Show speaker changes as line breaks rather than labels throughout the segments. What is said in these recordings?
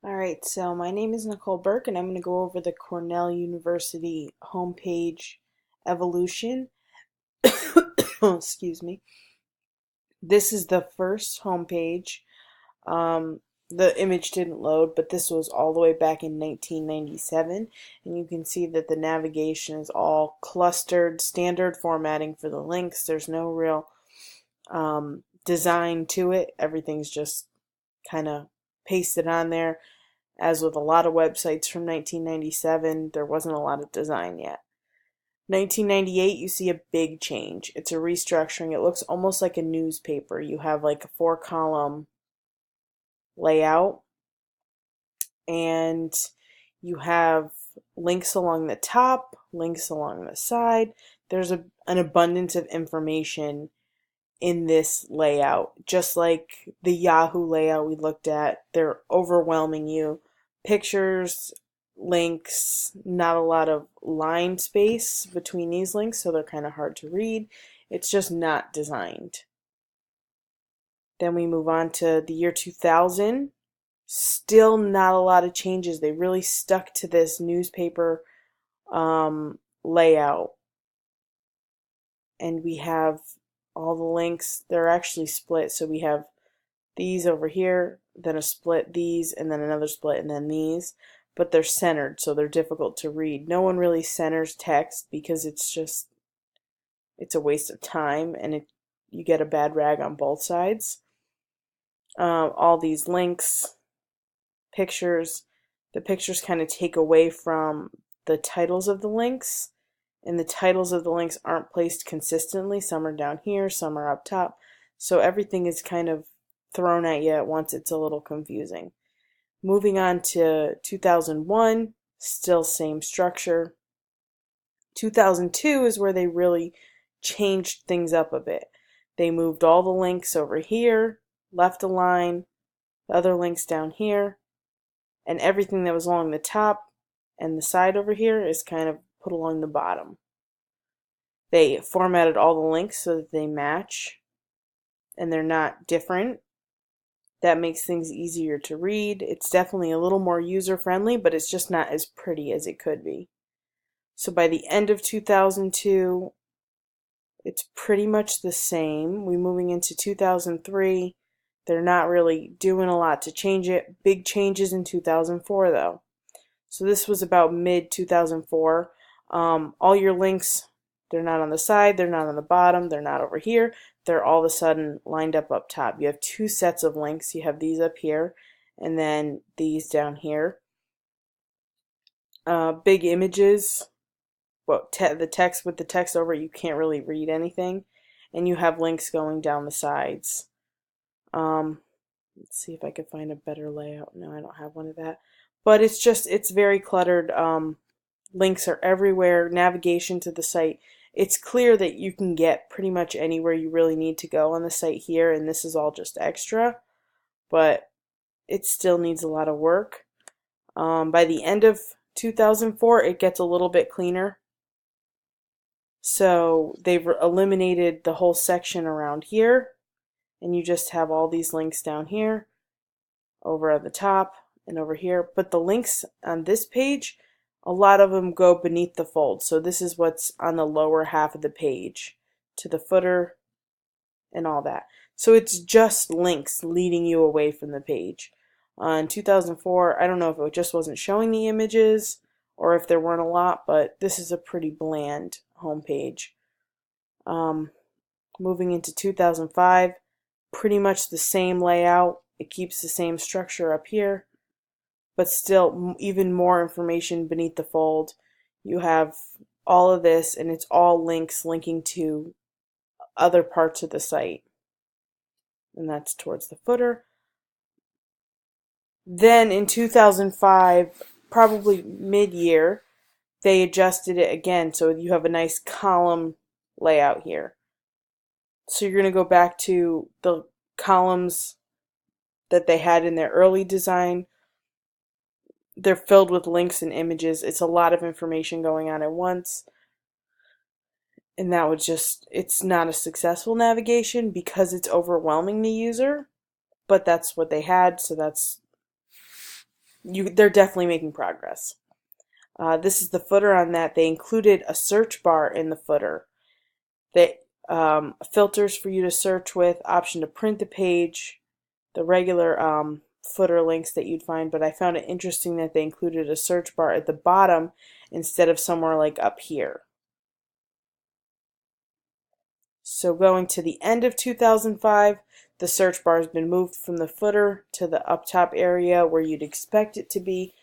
Alright, so my name is Nicole Burke, and I'm going to go over the Cornell University homepage evolution. Excuse me. This is the first homepage. Um, the image didn't load, but this was all the way back in 1997, and you can see that the navigation is all clustered, standard formatting for the links. There's no real design to it. Everything's just kind of pasted on there. As with a lot of websites from 1997, there wasn't a lot of design yet. 1998, you see a big change. It's a restructuring. It looks almost like a newspaper. You have like a 4-column layout, and you have links along the top, links along the side. There's an abundance of information in this layout. Just like the Yahoo layout we looked at, they're overwhelming you. Pictures, links, not a lot of line space between these links, so they're kind of hard to read. It's just not designed. Then we move on to the year 2000. Still not a lot of changes. They really stuck to this newspaper layout. And we have all the links. They're actually split, so we have these over here, then a split, these, and then another split, and then these. But they're centered, so they're difficult to read. No one really centers text because it's a waste of time, and you get a bad rag on both sides. All these links, pictures, the pictures kind of take away from the titles of the links, and the titles of the links aren't placed consistently. Some are down here, some are up top, so everything is kind of thrown at you at once. It's a little confusing. Moving on to 2001, still same structure. 2002 is where they really changed things up a bit. They moved all the links over here, left a line, the other links down here, and everything that was along the top and the side over here is kind of put along the bottom. They formatted all the links so that they match and they're not different. That makes things easier to read. It's definitely a little more user-friendly, but it's just not as pretty as it could be. So by the end of 2002, it's pretty much the same. We're moving into 2003. They're not really doing a lot to change it. Big changes in 2004, though. So this was about mid-2004. All your links, they're not on the side, they're not on the bottom, they're not over here. They're all of a sudden lined up top. You have two sets of links. You have these up here and then these down here. Big images. Well, the text with the text over it, you can't really read anything. And you have links going down the sides. Let's see if I can find a better layout. No, I don't have one of that. But it's very cluttered. Links are everywhere. Navigation to the site. It's clear that you can get pretty much anywhere you really need to go on the site here, and this is all just extra, but it still needs a lot of work. By the end of 2004, it gets a little bit cleaner. So they've eliminated the whole section around here, and you just have all these links down here, over at the top, and over here. But the links on this page, a lot of them go beneath the fold. So this is what's on the lower half of the page, to the footer and all that. So it's just links leading you away from the page. In 2004, I don't know if it just wasn't showing the images or if there weren't a lot, but this is a pretty bland homepage. Moving into 2005, pretty much the same layout. It keeps the same structure up here, but still even more information beneath the fold. You have all of this, and it's all links linking to other parts of the site. And that's towards the footer. Then in 2005, probably mid-year, they adjusted it again, so you have a nice column layout here. So you're going to go back to the columns that they had in their early design. They're filled with links and images. It's a lot of information going on at once. And that would it's not a successful navigation because it's overwhelming the user. But that's what they had, so that's they're definitely making progress. This is the footer on that. They included a search bar in the footer. They filters for you to search with, option to print the page, the regular footer links that you'd find, but I found it interesting that they included a search bar at the bottom instead of somewhere like up here. So going to the end of 2005, the search bar has been moved from the footer to the up top area where you'd expect it to be.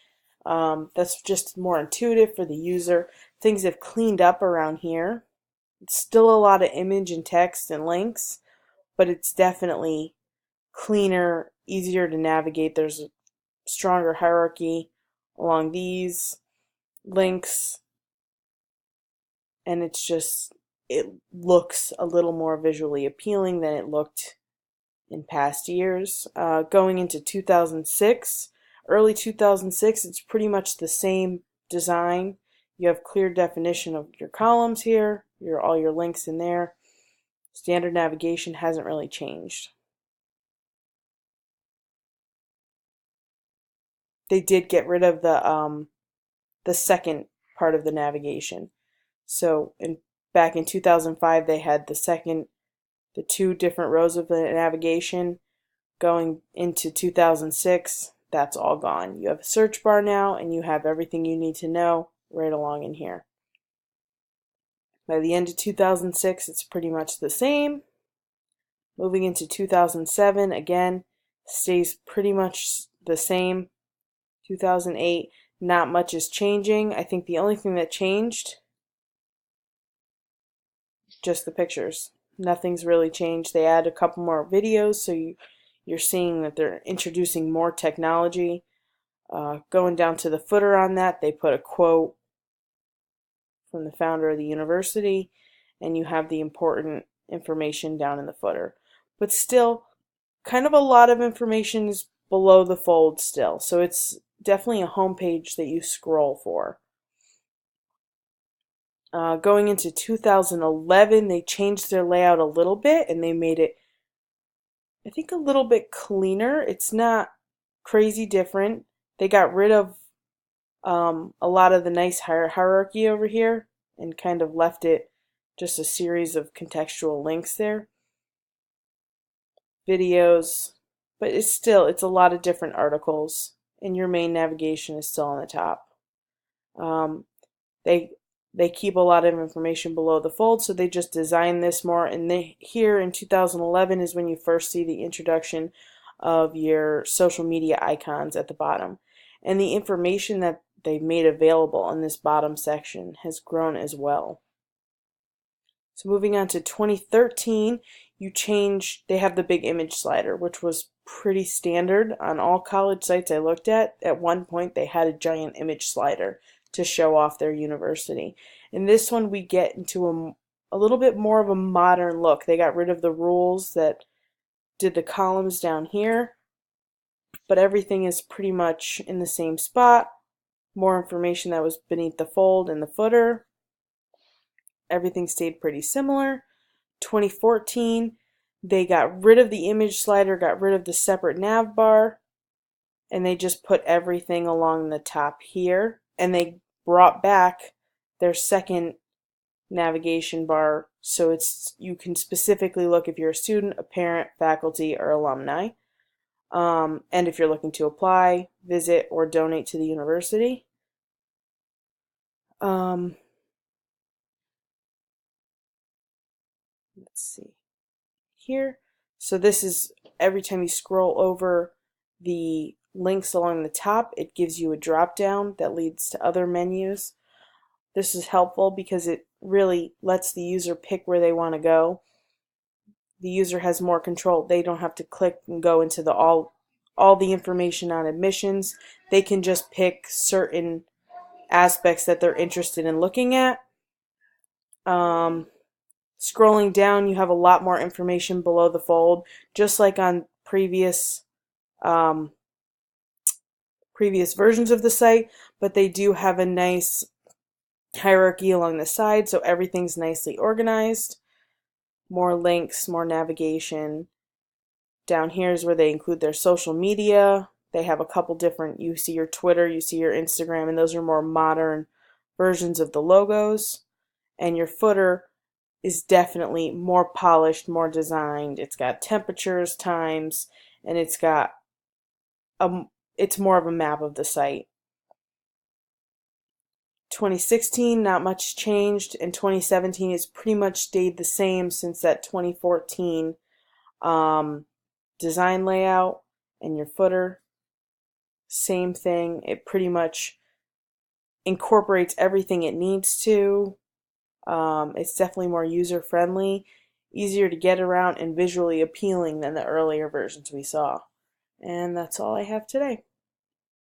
That's just more intuitive for the user. Things have cleaned up around here. It's still a lot of image and text and links, but it's definitely cleaner, easier to navigate. There's a stronger hierarchy along these links, and it looks a little more visually appealing than it looked in past years. Going into 2006, early 2006, it's pretty much the same design. You have clear definition of your columns here, all your links in there. Standard navigation hasn't really changed. They did get rid of the second part of the navigation. So back in 2005, they had the two different rows of the navigation. Going into 2006, that's all gone. You have a search bar now, and you have everything you need to know right along in here. By the end of 2006, it's pretty much the same. Moving into 2007, again, stays pretty much the same. 2008, not much is changing. I think the only thing that changed, just the pictures. Nothing's really changed. They add a couple more videos, so you're seeing that they're introducing more technology. Going down to the footer on that, they put a quote from the founder of the university, and you have the important information down in the footer. But still, kind of a lot of information is below the fold still, so it's definitely a home page that you scroll for. Going into 2011, they changed their layout a little bit, and they made it, I think, a little bit cleaner. It's not crazy different. They got rid of a lot of the nice hierarchy over here and kind of left it just a series of contextual links there. Videos, but it's a lot of different articles, and your main navigation is still on the top. They keep a lot of information below the fold, so they just design this more. And here in 2011 is when you first see the introduction of your social media icons at the bottom. And the information that they've made available in this bottom section has grown as well. So moving on to 2013, they have the big image slider, which was pretty standard on all college sites I looked at. At one point, they had a giant image slider to show off their university. In this one, we get into a little bit more of a modern look. They got rid of the rules that did the columns down here, but everything is pretty much in the same spot. More information that was beneath the fold in the footer. Everything stayed pretty similar. 2014, they got rid of the image slider, got rid of the separate nav bar, and they just put everything along the top here. And they brought back their second navigation bar, so you can specifically look if you're a student, a parent, faculty, or alumni. And if you're looking to apply, visit, or donate to the university. Let's see here. So this is every time you scroll over the links along the top, it gives you a drop down that leads to other menus. This is helpful because it really lets the user pick where they want to go. The user has more control. They don't have to click and go into all the information on admissions. They can just pick certain aspects that they're interested in looking at. Scrolling down, you have a lot more information below the fold, just like on previous versions of the site, but they do have a nice hierarchy along the side, so everything's nicely organized. More links, more navigation. Down here is where they include their social media. They have a couple different, you see your Twitter, you see your Instagram, and those are more modern versions of the logos. And your footer is definitely more polished, more designed. It's got temperatures, times, and it's more of a map of the site. 2016, not much changed, and 2017 has pretty much stayed the same since that 2014 design layout. And your footer, same thing. It pretty much incorporates everything it needs to. It's definitely more user-friendly, easier to get around, and visually appealing than the earlier versions we saw. And that's all I have today.